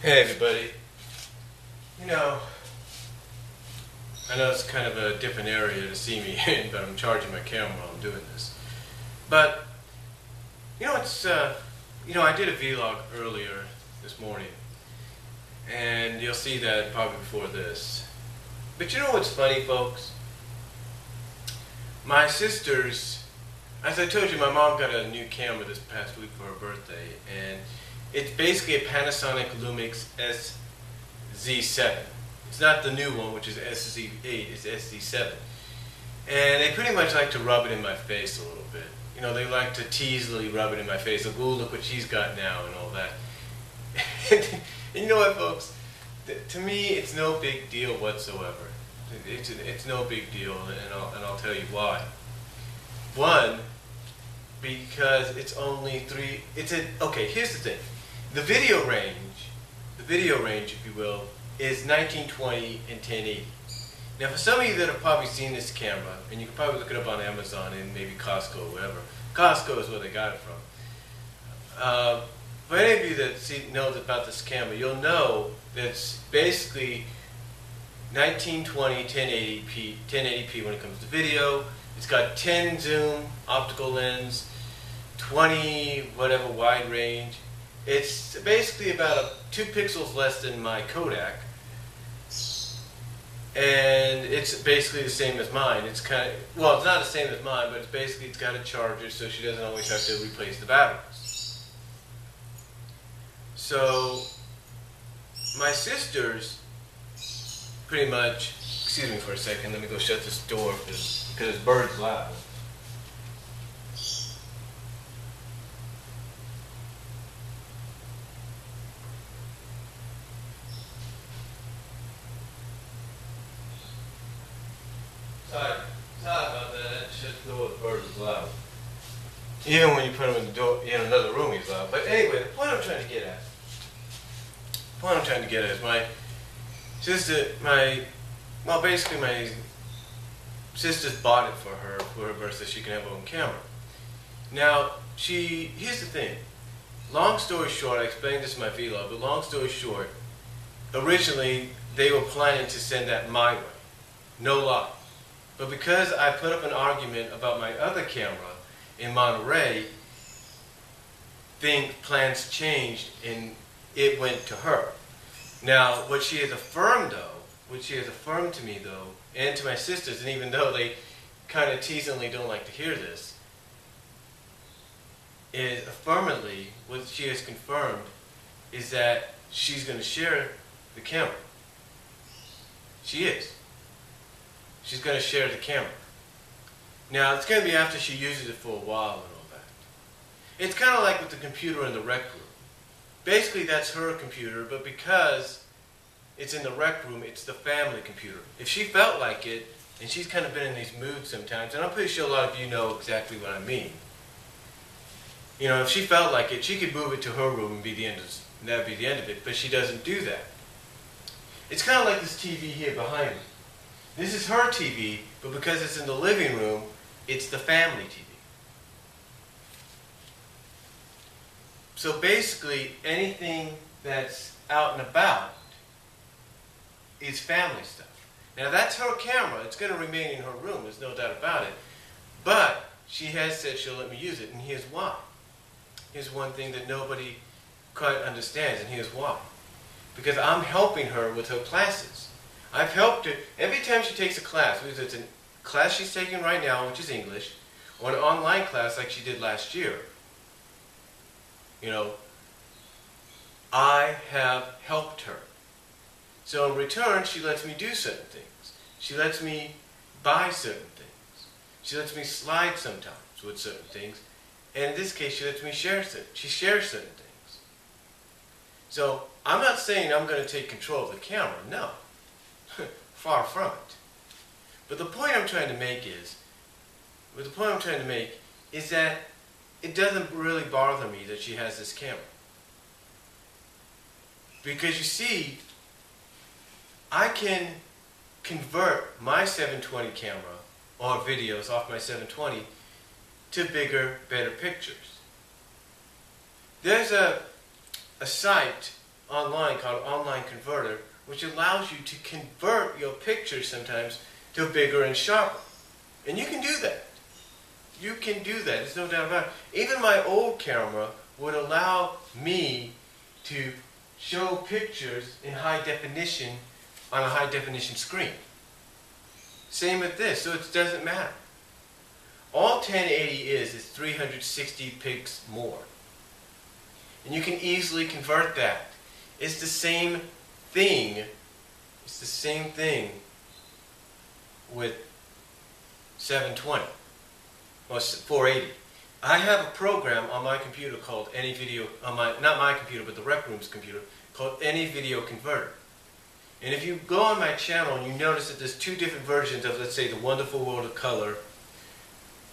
Hey everybody. You know, I know it's kind of a different area to see me in, but I'm charging my camera while I'm doing this. But, I did a vlog earlier this morning, and you'll see that probably before this. But you know what's funny, folks? My sisters, as I told you, my mom got a new camera this past week for her birthday, and it's basically a Panasonic Lumix SZ7. It's not the new one, which is SZ8, it's SZ7. And they pretty much like to rub it in my face a little bit. You know, they like to teasily rub it in my face, like, ooh, look what she's got now, and all that. And you know what, folks? To me, it's no big deal whatsoever. It's no big deal, and I'll tell you why. One, because it's only okay, here's the thing. The video range, if you will, is 1920 and 1080. Now, for some of you that have probably seen this camera, and you can probably look it up on Amazon and maybe Costco or whatever. Costco is where they got it from. For any of you that knows about this camera, you'll know that it's basically 1920, 1080p when it comes to video. It's got 10 zoom optical lens, 20 whatever wide range. It's basically about 2 pixels less than my Kodak, and it's basically the same as mine. It's it's not the same as mine, but it's got a charger, so she doesn't always have to replace the batteries. So my sisters pretty much, excuse me for a second, let me go shut this door because this bird's loud. Sorry about that. Shut the door, the bird is loud. Even when you put him in the door in another room, he's loud. But anyway, the point I'm trying to get at is my sister, my sisters bought it for her birthday so she can have her own camera. Now, here's the thing. Long story short, I explained this in my vlog, but long story short, originally they were planning to send that my way. No lie. But because I put up an argument about my other camera in Monterey, plans changed and it went to her. Now, what she has affirmed to me though, and to my sisters, and even though they kind of teasingly don't like to hear this, is affirmatively, what she has confirmed is that she's going to share the camera. She is. She's going to share the camera. Now, it's going to be after she uses it for a while and all that. It's kind of like with the computer in the rec room. Basically, that's her computer, but because it's in the rec room, it's the family computer. If she felt like it, and she's kind of been in these moods sometimes, and I'm pretty sure a lot of you know exactly what I mean. You know, if she felt like it, she could move it to her room and that would be the end of it, but she doesn't do that. It's kind of like this TV here behind me. This is her TV, but because it's in the living room, it's the family TV. So basically, anything that's out and about is family stuff. Now that's her camera. It's going to remain in her room. There's no doubt about it. But she has said she'll let me use it, and here's why. Here's one thing that nobody quite understands, and here's why. Because I'm helping her with her classes. I've helped her every time she takes a class, whether it's a class she's taking right now, which is English, or an online class like she did last year. You know, I have helped her. So in return, she lets me do certain things. She lets me buy certain things. She lets me slide sometimes with certain things. And in this case, she lets me shares certain things. So I'm not saying I'm going to take control of the camera. No. Far from it. But the point I'm trying to make is that it doesn't really bother me that she has this camera. Because you see, I can convert my 720 camera or videos off my 720 to bigger, better pictures. There's a site online called Online Converter, which allows you to convert your pictures sometimes to bigger and sharper. And you can do that. You can do that. There's no doubt about it. Even my old camera would allow me to show pictures in high definition on a high definition screen. Same with this, so it doesn't matter. All 1080 is 360 pics more. And you can easily convert that. It's the same thing. It's the same thing with 720 or 480. I have a program on my computer called AnyVideo, not my computer, but the Rec Room's computer, called AnyVideo Converter. And if you go on my channel and you notice that there's two different versions of, let's say, The Wonderful World of Color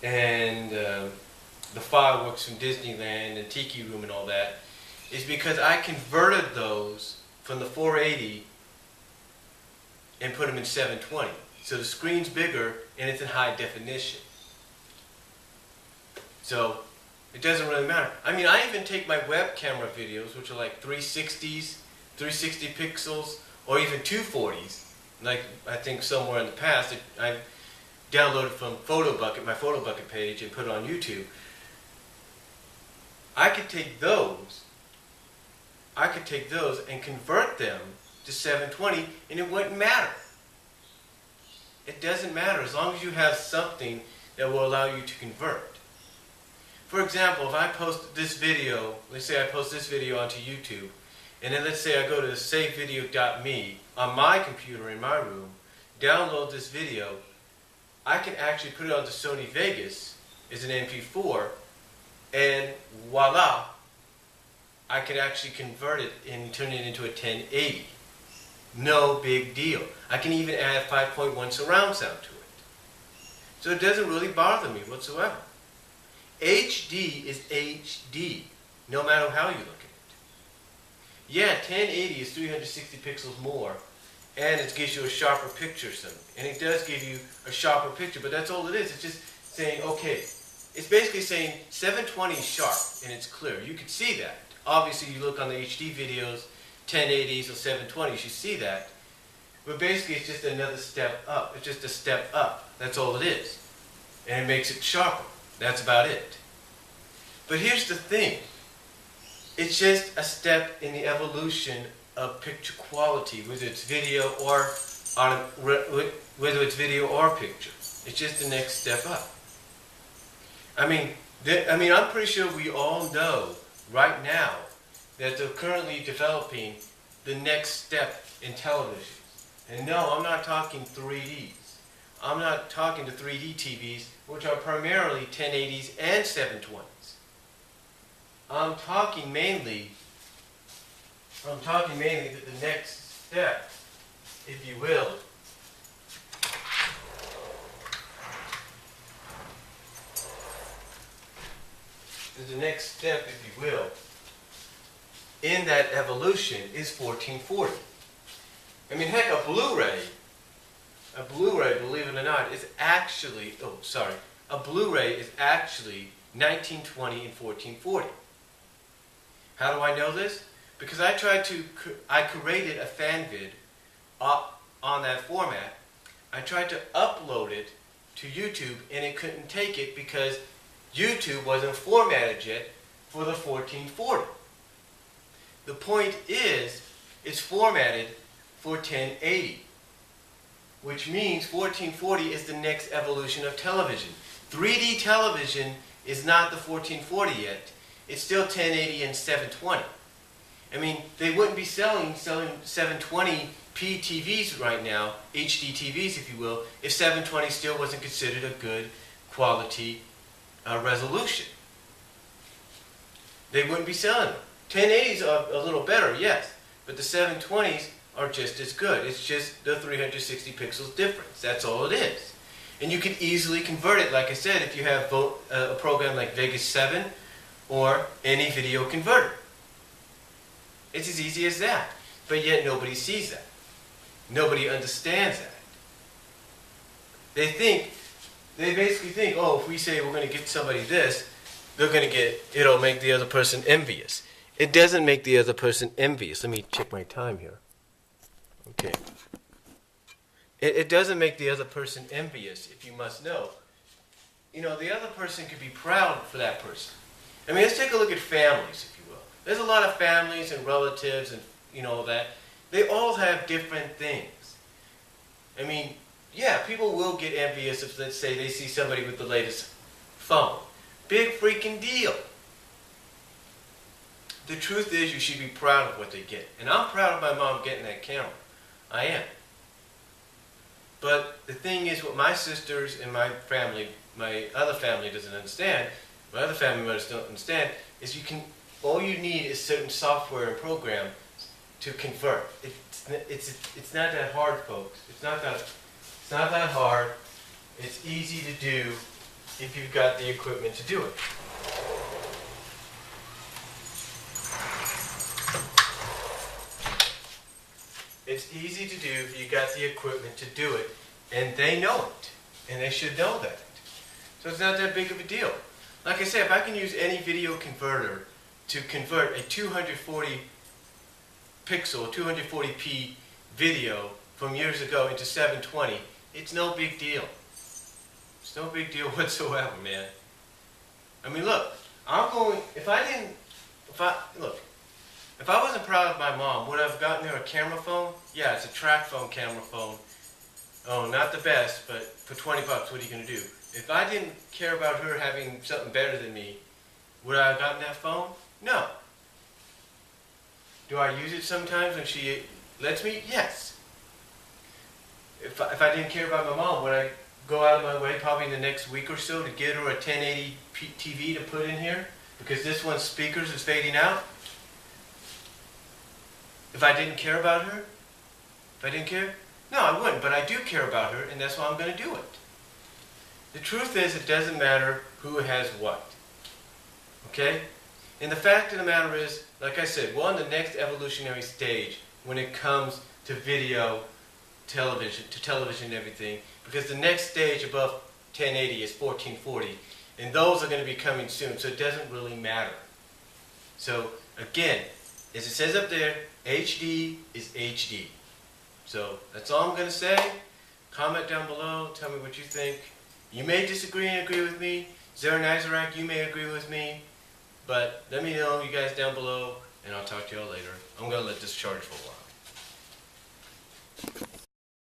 and the fireworks from Disneyland and Tiki Room and all that, is because I converted those from the 480 and put them in 720. So the screen's bigger and it's in high definition. So it doesn't really matter. I mean, I even take my web camera videos, which are like 360s, 360 pixels, or even 240s. Like I think somewhere in the past, I downloaded from PhotoBucket, my PhotoBucket page, and put it on YouTube. I could take those and convert them to 720, and it wouldn't matter. It doesn't matter as long as you have something that will allow you to convert. For example, if I post this video, let's say I post this video onto YouTube, and then let's say I go to savevideo.me on my computer in my room, download this video, I can actually put it onto Sony Vegas as an MP4, and voila, I can actually convert it and turn it into a 1080. No big deal. I can even add 5.1 surround sound to it. So it doesn't really bother me whatsoever. HD is HD, no matter how you look at it. Yeah, 1080 is 360 pixels more, and it gives you a sharper picture, and it does give you a sharper picture, but that's all it is. It's just saying, okay, it's basically saying 720 is sharp, and it's clear. You can see that. Obviously, you look on the HD videos, 1080s or 720s, you see that. But basically, it's just another step up. It's just a step up. That's all it is. And it makes it sharper. That's about it. But here's the thing. It's just a step in the evolution of picture quality, whether it's video or picture. It's just the next step up. I mean, I'm pretty sure we all know right now that they're currently developing the next step in television. And no, I'm not talking 3Ds. I'm not talking to 3D TVs, which are primarily 1080s and 720s. I'm talking mainly that the next step, if you will, in that evolution is 1440. I mean, heck, a Blu-ray, believe it or not, is actually, a Blu-ray is actually 1920 and 1440. How do I know this? Because I created a fan vid on that format. I tried to upload it to YouTube, and it couldn't take it because YouTube wasn't formatted yet for the 1440. The point is, it's formatted for 1080, which means 1440 is the next evolution of television. 3D television is not the 1440 yet. It's still 1080 and 720. I mean, they wouldn't be selling 720p TVs right now, HD TVs if you will, if 720 still wasn't considered a good quality resolution. They wouldn't be selling them. 1080s are a little better, yes, but the 720s are just as good. It's just the 360 pixels difference. That's all it is. And you can easily convert it, like I said, if you have a program like Vegas 7 or AnyVideo Converter. It's as easy as that. But yet nobody sees that. Nobody understands that. They basically think, oh, if we say we're going to get somebody this, it'll make the other person envious. it doesn't make the other person envious. Let me check my time here. Okay. It doesn't make the other person envious, if you must know. You know, the other person could be proud for that person. I mean, let's take a look at families, if you will. There's a lot of families and relatives and, you know, that. They all have different things. I mean, yeah, people will get envious if, let's say, they see somebody with the latest phone. Big freaking deal. The truth is, you should be proud of what they get. And I'm proud of my mom getting that camera. I am. But the thing is, what my sisters and my family, my other family doesn't understand, my other family members don't understand, is all you need is certain software and programs to convert. It's not that hard, folks. It's not that hard. It's easy to do if you've got the equipment to do it. It's easy to do if you got the equipment to do it, and they know it, and they should know that. So it's not that big of a deal. Like I said, if I can use any video converter to convert a 240 pixel, 240p video from years ago into 720, it's no big deal. It's no big deal whatsoever, man. I mean, look, if I wasn't proud of my mom, would I have gotten her a camera phone? Yeah, it's a track phone camera phone. Oh, not the best, but for 20 bucks, what are you going to do? If I didn't care about her having something better than me, would I have gotten that phone? No. Do I use it sometimes when she lets me? Yes. If I didn't care about my mom, would I go out of my way probably in the next week or so to get her a 1080 TV to put in here? Because this one's speakers is fading out? If I didn't care about her? If I didn't care? No, I wouldn't, but I do care about her, and that's why I'm going to do it. The truth is, it doesn't matter who has what. Okay? And the fact of the matter is, like I said, we're on the next evolutionary stage when it comes to video, television, and everything, because the next stage above 1080 is 1440, and those are going to be coming soon, so it doesn't really matter. So, again, as it says up there, HD is HD. So, that's all I'm going to say. Comment down below, tell me what you think. You may disagree and agree with me. Zara Nazarak, you may agree with me. But let me know, you guys down below, and I'll talk to y'all later. I'm going to let this charge for a while.